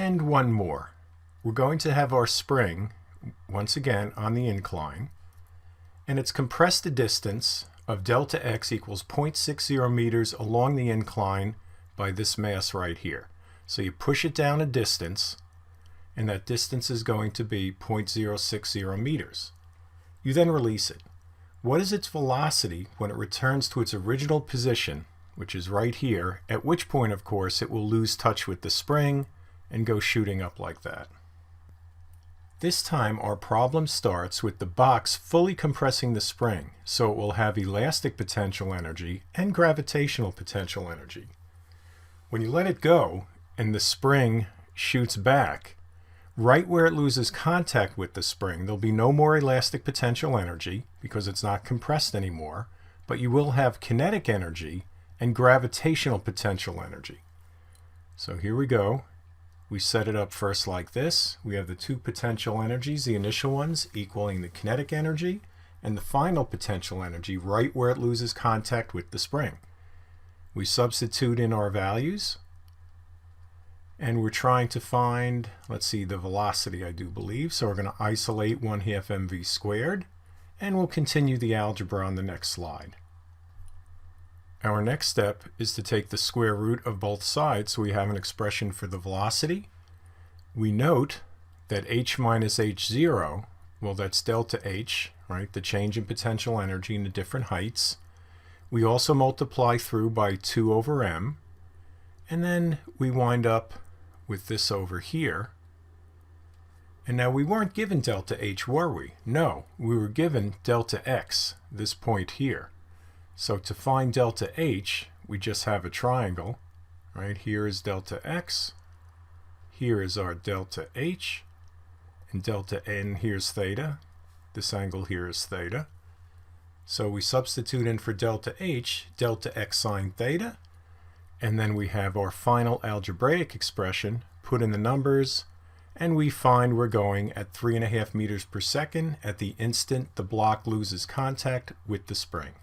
And one more. We're going to have our spring, once again, on the incline, and it's compressed a distance of delta x equals 0.60 meters along the incline by this mass right here. So you push it down a distance, and that distance is going to be 0.060 meters. You then release it. What is its velocity when it returns to its original position, which is right here, at which point, of course, it will lose touch with the spring and go shooting up like that. This time our problem starts with the box fully compressing the spring, so it will have elastic potential energy and gravitational potential energy. When you let it go and the spring shoots back, right where it loses contact with the spring, there'll be no more elastic potential energy because it's not compressed anymore, but you will have kinetic energy and gravitational potential energy. So here we go. We set it up first like this. We have the two potential energies, the initial ones equaling the kinetic energy, and the final potential energy right where it loses contact with the spring. We substitute in our values, and we're trying to find, let's see, the velocity, I do believe. So we're going to isolate 1/2 mv squared, and we'll continue the algebra on the next slide. Our next step is to take the square root of both sides, so we have an expression for the velocity. We note that h minus h0, well, that's delta h, right, the change in potential energy in the different heights. We also multiply through by 2 over m, and then we wind up with this over here. And now we weren't given delta h, were we? No, we were given delta x, this point here. So to find delta h, we just have a triangle, right? Here is delta x, here is our delta h, and delta n, here's theta. This angle here is theta. So we substitute in for delta h, delta x sine theta, and then we have our final algebraic expression, put in the numbers, and we find we're going at 3.5 meters per second at the instant the block loses contact with the spring.